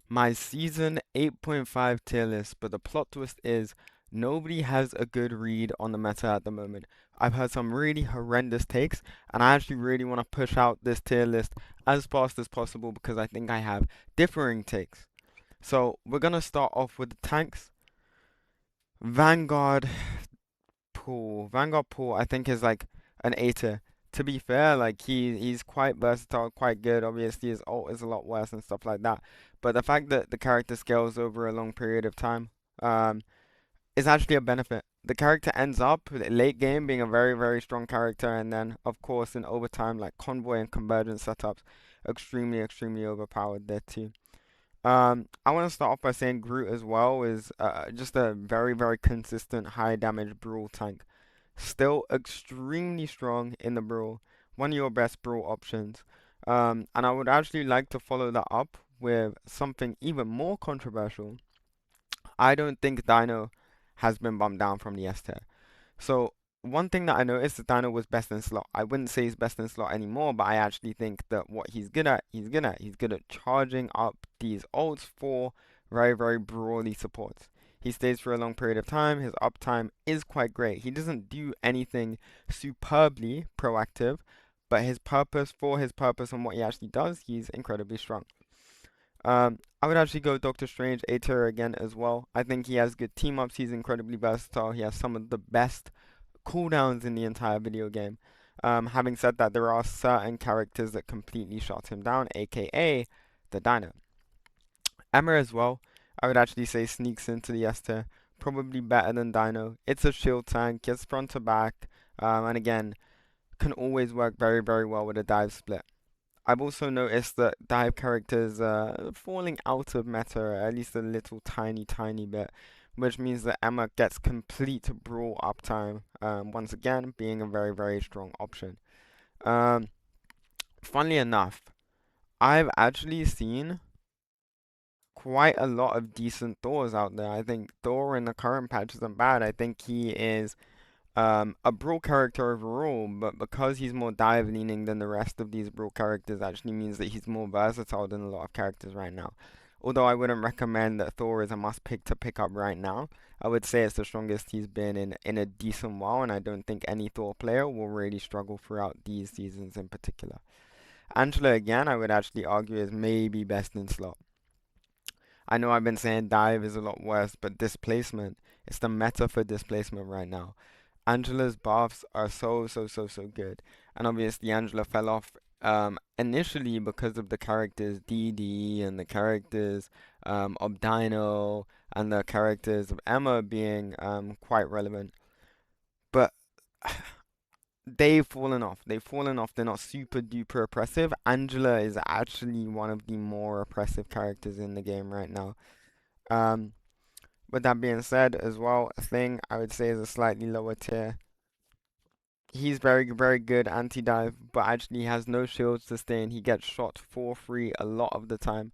My season 8.5 tier list, but the plot twist is nobody has a good read on the meta at the moment. I've heard some really horrendous takes, and I actually really want to push out this tier list as fast as possible because I think I have differing takes. So we're gonna start off with the tanks. Vanguard Vanguard pool, I think is like an A tier. To be fair, like he's quite versatile, quite good. Obviously, his ult is a lot worse and stuff like that. But the fact that the character scales over a long period of time, um, is actually a benefit. The character ends up late game being a very, very strong character, and then of course in overtime, like convoy and convergence setups, extremely, extremely overpowered there too. I want to start off by saying Groot as well is just a very, very consistent high damage brawl tank. Still extremely strong in the brawl. One of your best brawl options. And I would actually like to follow that up with something even more controversial. I don't think Dino has been bumped down from the S tier. So one thing that I noticed is Dino was best in slot. I wouldn't say he's best in slot anymore, but I actually think that what he's good at, he's good at. He's good at charging up these ults for very, very brawly supports. He stays for a long period of time. His uptime is quite great. He doesn't do anything superbly proactive, but his purpose and what he actually does, he's incredibly strong. I would actually go Doctor Strange A tier again as well. I think he has good team ups. He's incredibly versatile. He has some of the best cooldowns in the entire video game. Having said that, there are certain characters that completely shut him down, aka the Dino. Emma as well, I would actually say sneaks into the S tier. Probably better than Dino. It's a shield tank, gets front to back, and again, can always work very, very well with a dive split. I've also noticed that dive characters are falling out of meta at least a little tiny, tiny bit, which means that Emma gets complete brawl uptime, once again being a very, very strong option. Um, Funnily enough, I've actually seen quite a lot of decent Thors out there. I think Thor in the current patch isn't bad. I think he is a brawl character overall, but because he's more dive leaning than the rest of these brawl characters, actually means that he's more versatile than a lot of characters right now. Although I wouldn't recommend that Thor is a must pick to pick up right now, I would say it's the strongest he's been in a decent while, and I don't think any Thor player will really struggle throughout these seasons in particular. Angela again, I would actually argue is maybe best in slot. I know I've been saying dive is a lot worse, but displacement, it's the meta for displacement right now. Angela's buffs are so, so, so, so good. And obviously, Angela fell off initially because of the characters DD and the characters of Dino and the characters of Emma being quite relevant. But they've fallen off. They've fallen off. They're not super duper oppressive. Angela is actually one of the more oppressive characters in the game right now. Um, with that being said, as well, a thing I would say is a slightly lower tier. He's very, very good anti-dive, but actually has no shields to stay in. He gets shot for free a lot of the time.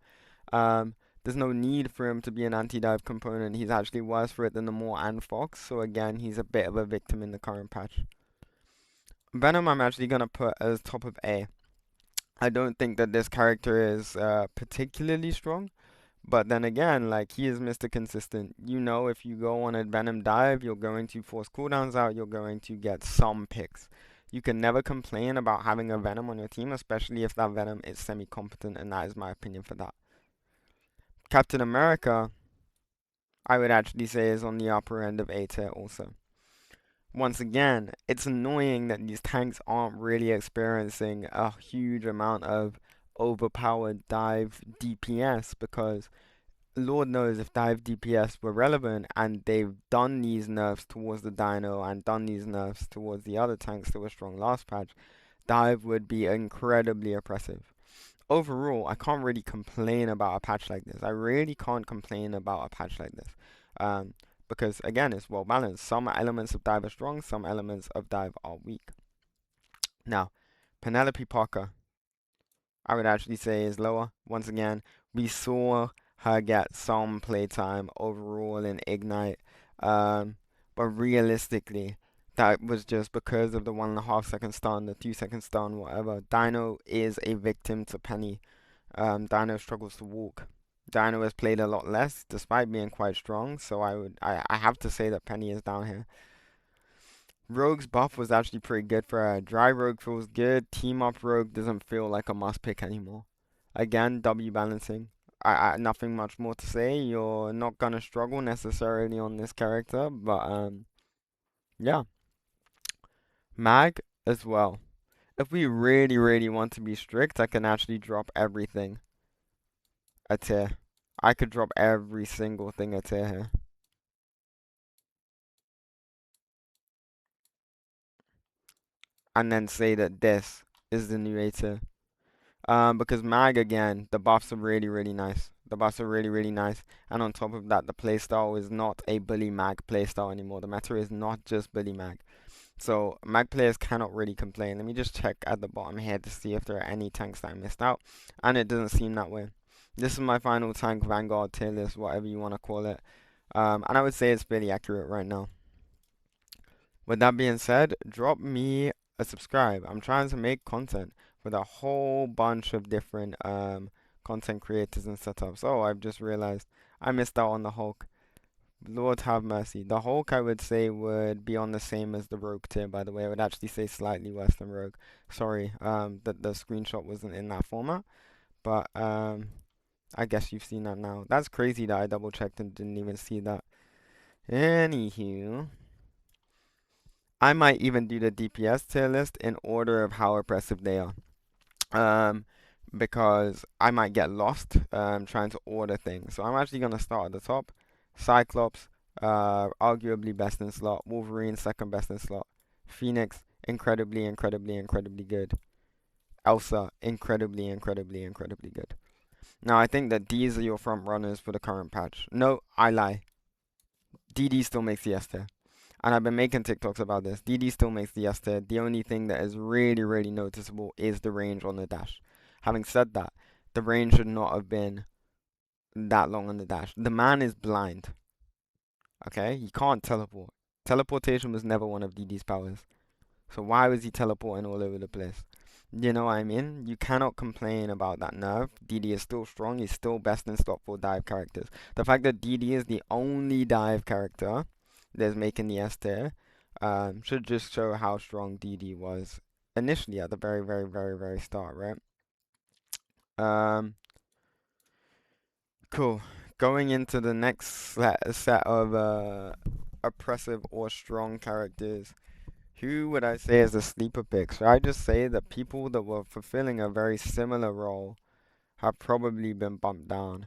There's no need for him to be an anti-dive component. He's actually worse for it than the Maw and Fox. So again, he's a bit of a victim in the current patch. Venom, I'm actually gonna put as top of A. I don't think that this character is particularly strong. But then again, like he is Mr. Consistent. You know, if you go on a Venom dive, you're going to force cooldowns out, you're going to get some picks. You can never complain about having a Venom on your team, especially if that Venom is semi-competent, and that is my opinion for that. Captain America, I would actually say is on the upper end of A tier also. Once again, it's annoying that these tanks aren't really experiencing a huge amount of overpowered dive DPS because Lord knows if dive DPS were relevant and they've done these nerfs towards the Dino and done these nerfs towards the other tanks that were strong last patch, dive would be incredibly oppressive. Overall, I can't really complain about a patch like this. I really can't complain about a patch like this. Um, because again, it's well balanced. Some elements of dive are strong, some elements of dive are weak. Now, Penelope Parker, I would actually say is lower. Once again, we saw her get some playtime overall in Ignite, um, but realistically, that was just because of the 1.5 second stun, the 2 second stun, whatever. Dino is a victim to Penny. Dino struggles to walk. Dino has played a lot less, despite being quite strong. So I have to say that Penny is down here. Rogue's buff was actually pretty good for her. Dry Rogue feels good. Team Up Rogue doesn't feel like a must pick anymore. Again, W balancing. Nothing much more to say. You're not gonna struggle necessarily on this character, but yeah. Mag as well. If we really, really want to be strict, I can actually drop everything a tier. I could drop every single thing a tier here. And then say that this is the new A tier. Because Mag again, the buffs are really, really nice. The buffs are really, really nice. And on top of that, the playstyle is not a bully Mag playstyle anymore. The meta is not just bully Mag. So Mag players cannot really complain. Let me just check at the bottom here to see if there are any tanks that I missed out. And it doesn't seem that way. This is my final tank Vanguard tier list, whatever you want to call it. And I would say it's fairly accurate right now. With that being said, drop me a subscribe. I'm trying to make content with a whole bunch of different content creators and setups. Oh, I've just realized I missed out on the Hulk. Lord have mercy. The Hulk I would say would be on the same as the Rogue tier, by the way. I would actually say slightly worse than Rogue. Sorry, that the screenshot wasn't in that format, but I guess you've seen that now. That's crazy that I double checked and didn't even see that. Anywho, I might even do the DPS tier list in order of how oppressive they are. Um, because I might get lost trying to order things. So I'm actually gonna start at the top. Cyclops, arguably best in slot. Wolverine, second best in slot. Phoenix, incredibly, incredibly, incredibly good. Elsa, incredibly, incredibly, incredibly good. Now I think that these are your front runners for the current patch. No, I lie. DD still makes the S tier. And I've been making TikToks about this. DD still makes the S tier. The only thing that is really, really noticeable is the range on the dash. Having said that, the range should not have been that long on the dash. The man is blind. Okay? He can't teleport. Teleportation was never one of DD's powers. So why was he teleporting all over the place? You know what I mean? You cannot complain about that nerf. DD is still strong. He's still best in slot for dive characters. The fact that DD is the only dive character that's making the S tier should just show how strong DD was initially at the very, very, very, very start, right? Um, cool. Going into the next set of oppressive or strong characters. Who would I say is a sleeper pick? Should I just say that people that were fulfilling a very similar role have probably been bumped down?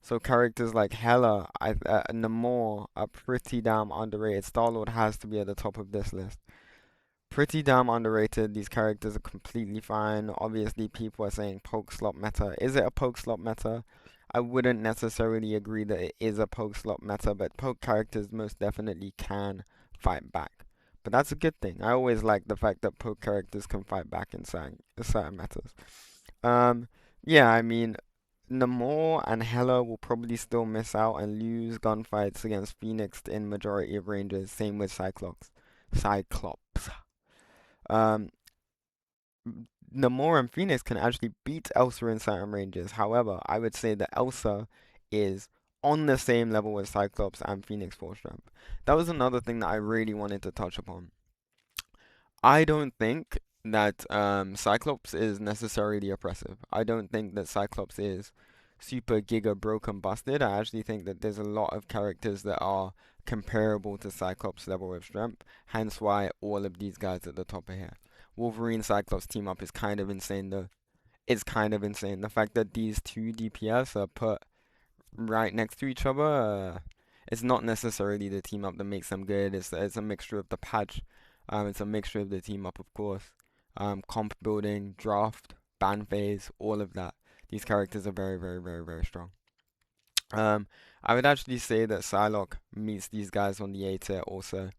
So characters like Hela, Namor are pretty damn underrated. Star-Lord has to be at the top of this list. Pretty damn underrated. These characters are completely fine. Obviously, people are saying poke slot meta. Is it a poke slot meta? I wouldn't necessarily agree that it is a poke slot meta, but poke characters most definitely can fight back. But that's a good thing. I always like the fact that poke characters can fight back in certain metas. Um, yeah, I mean, Namor and Hela will probably still miss out and lose gunfights against Phoenix in majority of ranges. Same with Cyclops. Cyclops. Um, Namor and Phoenix can actually beat Elsa in certain ranges. However, I would say that Elsa is on the same level as Cyclops and Phoenix Force Jump. That was another thing that I really wanted to touch upon. I don't think that Cyclops is necessarily oppressive. I don't think that Cyclops is super giga broken busted. I actually think that there's a lot of characters that are comparable to Cyclops level of strength, hence why all of these guys at the top are here. Wolverine Cyclops team up is kind of insane though. It's kind of insane. The fact that these two DPS are put right next to each other, it's not necessarily the team up that makes them good. It's a mixture of the patch. It's a mixture of the team up, of course. Comp building, draft, ban phase, all of that. These characters are very, very, very, very strong. I would actually say that Psylocke meets these guys on the A tier also.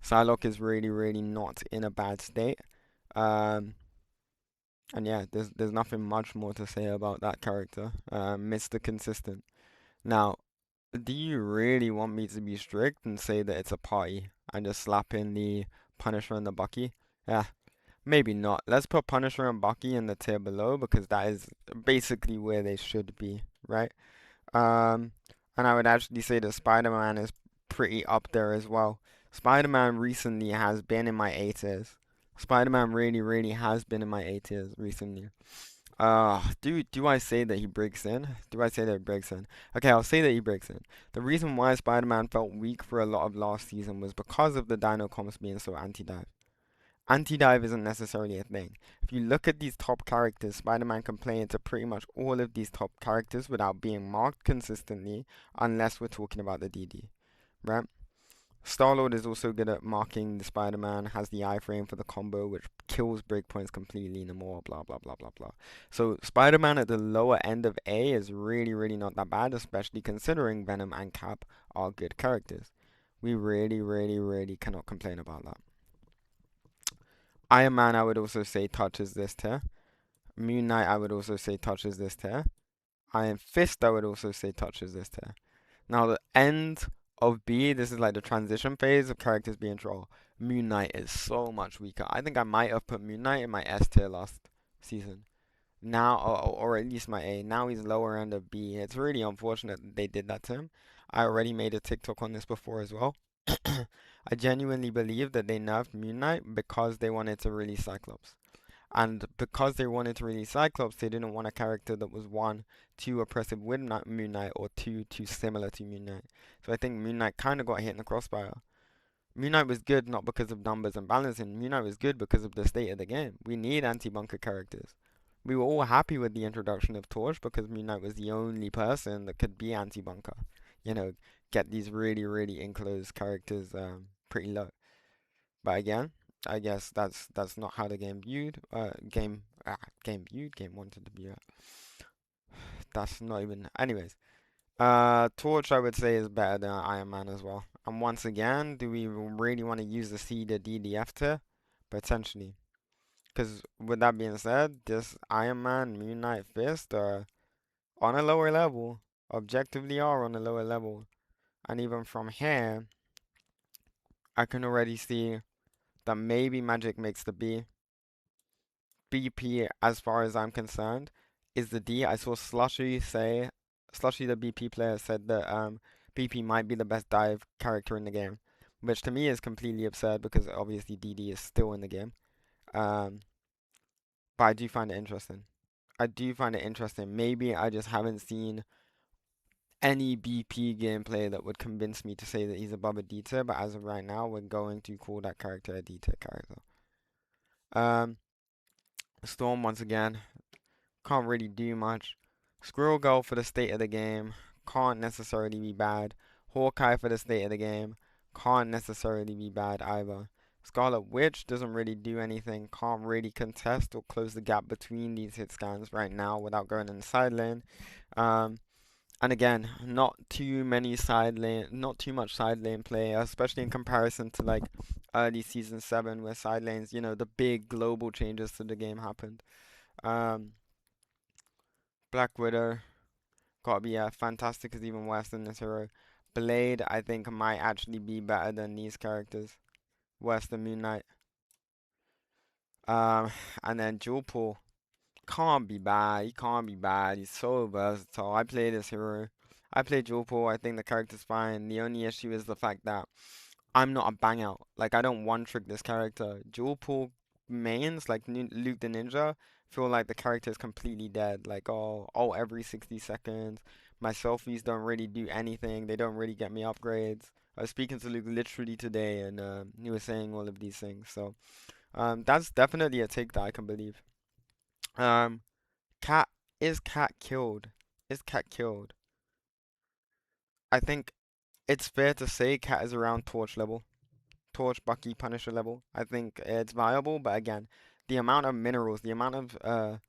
Psylocke is really, really not in a bad state. Um, and yeah, there's nothing much more to say about that character. Mr. Consistent. Now, do you really want me to be strict and say that it's a party and just slap in the Punisher and the Bucky? Yeah, maybe not. Let's put Punisher and Bucky in the tier below because that is basically where they should be, right? Um, and I would actually say that Spider-Man is pretty up there as well. Spider-Man recently has been in my A tiers. Spider-Man really, really has been in my A tiers recently. Do I say that he breaks in? Do I say that he breaks in? Okay, I'll say that he breaks in. The reason why Spider-Man felt weak for a lot of last season was because of the Dino comps being so anti-dive. Anti-dive isn't necessarily a thing. If you look at these top characters, Spider-Man can play into pretty much all of these top characters without being marked consistently, unless we're talking about the DD, right? Star-Lord is also good at marking the Spider-Man, has the iframe for the combo, which kills breakpoints completely no more, blah, blah, blah, blah, blah. So Spider-Man at the lower end of A is really, really not that bad, especially considering Venom and Cap are good characters. We really, really, really cannot complain about that. Iron Man, I would also say touches this tier. Moon Knight, I would also say touches this tier. Iron Fist, I would also say touches this tier. Now, the end of B, this is like the transition phase of characters being troll. Moon Knight is so much weaker. I think I might have put Moon Knight in my S tier last season. Now, or at least my A. Now he's lower end of B. It's really unfortunate that they did that to him. I already made a TikTok on this before as well. I genuinely believe that they nerfed Moon Knight because they wanted to release Cyclops. And because they wanted to release Cyclops, they didn't want a character that was one, too oppressive with Moon Knight, or two, too similar to Moon Knight. So I think Moon Knight kind of got hit in the crossfire. Moon Knight was good not because of numbers and balancing. Moon Knight was good because of the state of the game. We need anti-bunker characters. We were all happy with the introduction of Torch because Moon Knight was the only person that could be anti-bunker. You know, get these really, really enclosed characters pretty low. But again, I guess that's not how the game viewed. Game viewed. Game wanted to be. That's not even. Anyways, Torch I would say is better than Iron Man as well. And once again, do we really want to use the C to D the F tier? Potentially. Because with that being said, this Iron Man, Moon Knight, Fist are on a lower level. Objectively are on a lower level. And even from here, I can already see that maybe Magic makes the B. BP, as far as I'm concerned, is the D. I saw Slushy, the BP player, said that BP might be the best dive character in the game, which to me is completely absurd because obviously DD is still in the game. Um, but I do find it interesting. I do find it interesting. Maybe I just haven't seen any BP gameplay that would convince me to say that he's above a D tier, but as of right now, we're going to call that character a D tier character. Um, Storm once again. Can't really do much. Squirrel Girl for the state of the game can't necessarily be bad. Hawkeye for the state of the game can't necessarily be bad either. Scarlet Witch doesn't really do anything, can't really contest or close the gap between these hit scans right now without going in the side lane. Um, and again, not too much side lane play, especially in comparison to like early season 7 where side lanes, the big global changes to the game happened. Um, Black Widow, gotta be fantastic is even worse than this hero. Blade, I think, might actually be better than these characters. Worse than Moon Knight. Um, and then Dual Pool. Can't be bad. He can't be bad. He's so versatile. I play this hero. I play Dual Pool. I think the character's fine. The only issue is the fact that I'm not a bang out. Like I don't one trick this character. Dual pool mains like Luke the Ninja feel like the character is completely dead. Like every 60 seconds. My selfies don't really do anything. They don't really get me upgrades. I was speaking to Luke literally today, and he was saying all of these things. So that's definitely a take that I can believe. Um, Cat Cat killed? Is Cat killed? I think it's fair to say Cat is around Torch level. Torch, Bucky, Punisher level. I think it's viable, but again, the amount of minerals, the amount of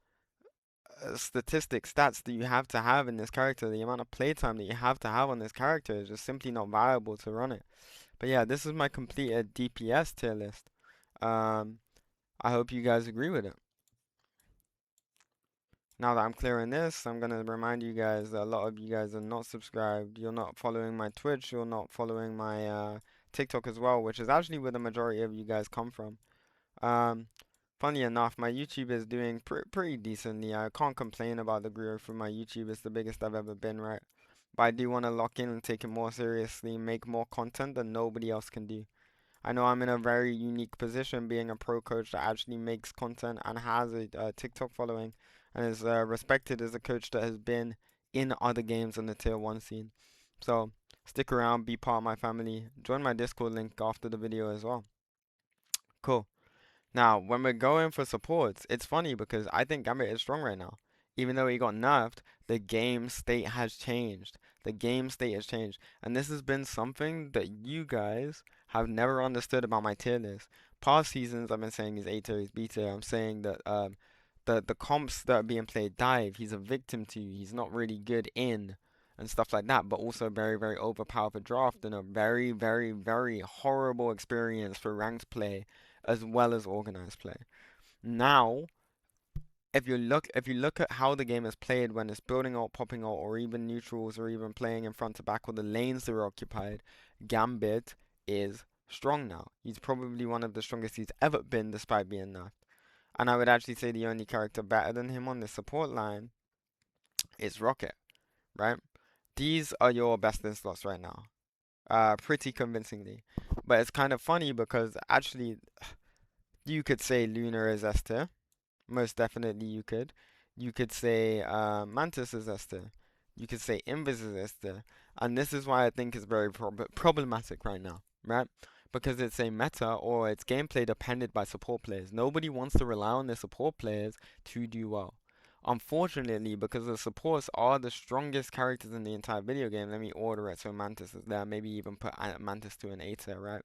statistics, stats that you have to have in this character, the amount of playtime that you have to have on this character is just simply not viable to run it. But yeah, this is my completed DPS tier list. Um, I hope you guys agree with it. Now that I'm clearing this, I'm gonna remind you guys that a lot of you guys are not subscribed. You're not following my Twitch. You're not following my TikTok as well, which is actually where the majority of you guys come from. Um, Funny enough, my YouTube is doing pretty decently. I can't complain about the growth from my YouTube. It's the biggest I've ever been, right? but I do want to lock in and take it more seriously, make more content that nobody else can do. I know I'm in a very unique position being a pro coach that actually makes content and has a TikTok following and is respected as a coach that has been in other games on the tier 1 scene. So stick around, be part of my family, join my Discord link after the video as well. Cool. Now, when we're going for supports, it's funny because I think Gambit is strong right now. Even though he got nerfed, the game state has changed. The game state has changed. And this has been something that you guys have never understood about my tier list. Past seasons, I've been saying he's A tier, he's B tier. I'm saying that the comps that are being played dive, he's a victim to, he's not really good in, and stuff like that, but also very, very overpowered for draft and a very, very, very horrible experience for ranked play as well as organized play. Now, if you look at how the game is played when it's building out, popping out, or even neutrals, or even playing in front to back, or the lanes that are occupied, Gambit is strong now. He's probably one of the strongest he's ever been, despite being nerfed. And I would actually say the only character better than him on the support line is Rocket, right? These are your best in slots right now, pretty convincingly. But it's kind of funny because actually you could say Luna is S tier. Most definitely you could. You could say Mantis is Esther. You could say Invis is Esther. And this is why I think it's very problematic right now, right? Because it's a meta or it's gameplay dependent by support players. Nobody wants to rely on their support players to do well. Unfortunately, because the supports are the strongest characters in the entire video game, let me order it so Mantis is there. Maybe even put Mantis to an A tier, right?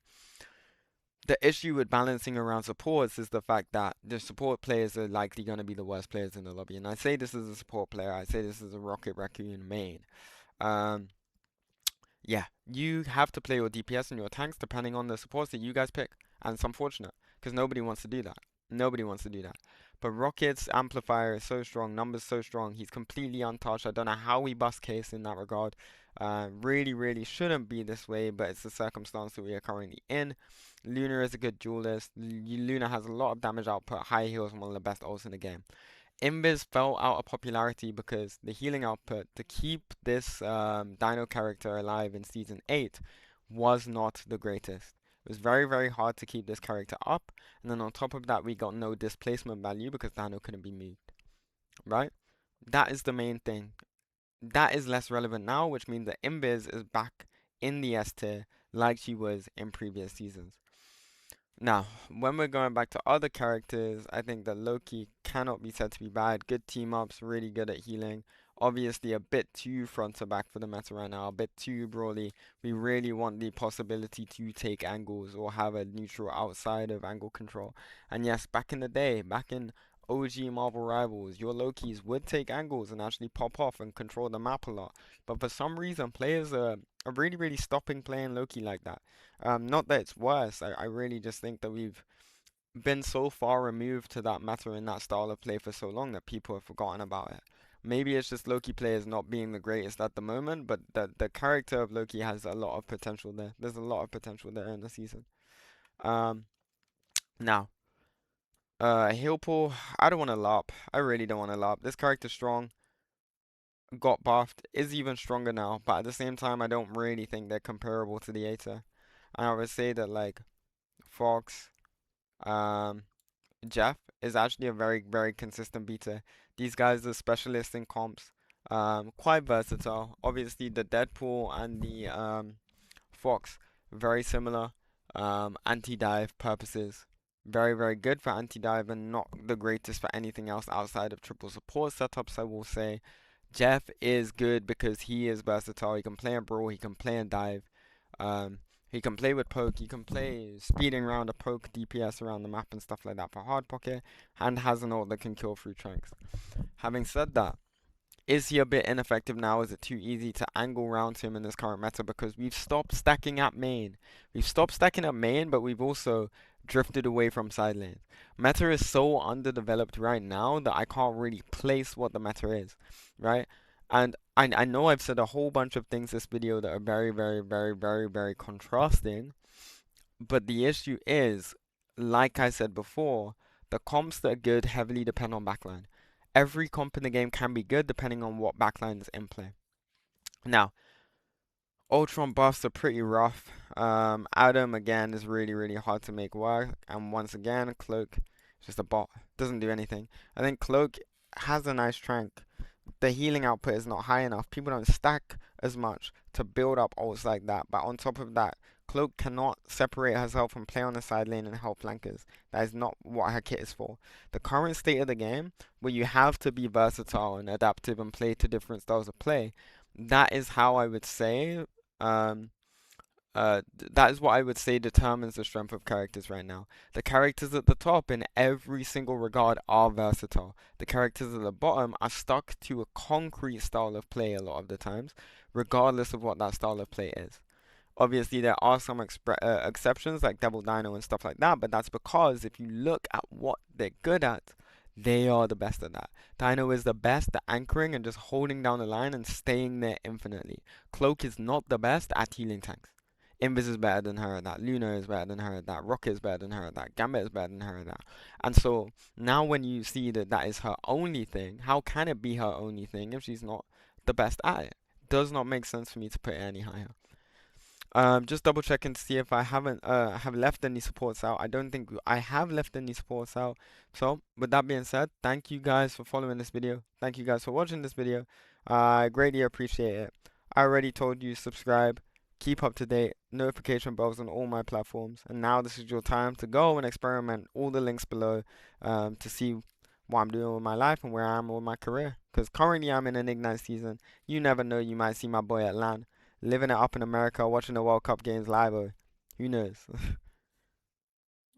The issue with balancing around supports is the fact that the support players are likely going to be the worst players in the lobby. And I say this as a support player, I say this as a Rocket Raccoon main. Um, yeah, you have to play your DPS and your tanks depending on the supports that you guys pick. And it's unfortunate because nobody wants to do that. Nobody wants to do that. But Rocket's amplifier is so strong, numbers so strong. He's completely untouched. I don't know how we bust case in that regard. Really, really shouldn't be this way, but it's the circumstance that we are currently in. Luna is a good duelist. Luna has a lot of damage output, high heals, and one of the best ults in the game. Invis fell out of popularity because the healing output to keep this Dino character alive in Season 8 was not the greatest. It was very, very hard to keep this character up, and then on top of that, we got no displacement value because Dino couldn't be moved, right? That is the main thing. That is less relevant now, which means that Invis is back in the S tier like she was in previous seasons. Now, when we're going back to other characters, I think that Loki cannot be said to be bad. Good team ups, really good at healing. Obviously, a bit too front to back for the meta right now, a bit too brawly. We really want the possibility to take angles or have a neutral outside of angle control. And yes, back in the day, back in OG Marvel Rivals, your Lokis would take angles and actually pop off and control the map a lot. But for some reason, players are really, really stopping playing Loki like that. Not that it's worse. I really just think that we've been so far removed to that meta and that style of play for so long that people have forgotten about it. Maybe it's just Loki players not being the greatest at the moment, but the character of Loki has a lot of potential there. There's a lot of potential there in the season. Um, now, heal pool, I don't want to LARP. I really don't want to LARP. This character's strong, got buffed, is even stronger now, but at the same time, I don't really think they're comparable to the Aether. And I would say that, like, Fox, um, Jeff is actually a very, very consistent beater. These guys are specialists in comps, quite versatile. Obviously, the Deadpool and the Fox, very similar. Anti-dive purposes, very, very good for anti-dive and not the greatest for anything else outside of triple support setups, I will say. Jeff is good because he is versatile. He can play in brawl, he can play in dive. Um, he can play with poke, he can play speeding around a poke DPS around the map and stuff like that for hard pocket, and has an ult that can kill through chunks. Having said that, is he a bit ineffective now? Is it too easy to angle round him in this current meta? Because we've stopped stacking at main. We've stopped stacking at main, but we've also drifted away from side lanes. Meta is so underdeveloped right now that I can't really place what the meta is, right? And I know I've said a whole bunch of things this video that are very, very, very, very, very contrasting, but the issue is, like I said before, the comps that are good heavily depend on backline. Every comp in the game can be good depending on what backline is in play. Now, Ultron buffs are pretty rough. Adam again is really, really hard to make work. And once again, Cloak is just a bot. Doesn't do anything. I think Cloak has a nice trank. The healing output is not high enough. People don't stack as much to build up ults like that. But on top of that, Cloak cannot separate herself and play on the side lane and help flankers. That is not what her kit is for. The current state of the game, where you have to be versatile and adaptive and play to different styles of play, that is how I would say um, that is what I would say determines the strength of characters right now. The characters at the top, in every single regard, are versatile. The characters at the bottom are stuck to a concrete style of play a lot of the times, regardless of what that style of play is. Obviously, there are some exceptions like Devil Dino and stuff like that, but that's because if you look at what they're good at, they are the best at that. Dino is the best at anchoring and just holding down the line and staying there infinitely. Cloak is not the best at healing tanks. Invis is better than her at that. Luna is better than her at that. Rocket is better than her at that. Gambit is better than her at that. And so now when you see that that is her only thing, how can it be her only thing if she's not the best at it? Does not make sense for me to put it any higher. Just double checking to see if I haven't have left any supports out. I don't think I have left any supports out. So with that being said, thank you guys for following this video. Thank you guys for watching this video. I greatly appreciate it. I already told you subscribe, keep up to date, notification bells on all my platforms. And now this is your time to go and experiment. All the links below to see what I'm doing with my life and where I am with my career. Because currently I'm in an Ignite season. You never know, you might see my boy at LAN living it up in America, watching the World Cup games live. Or who knows?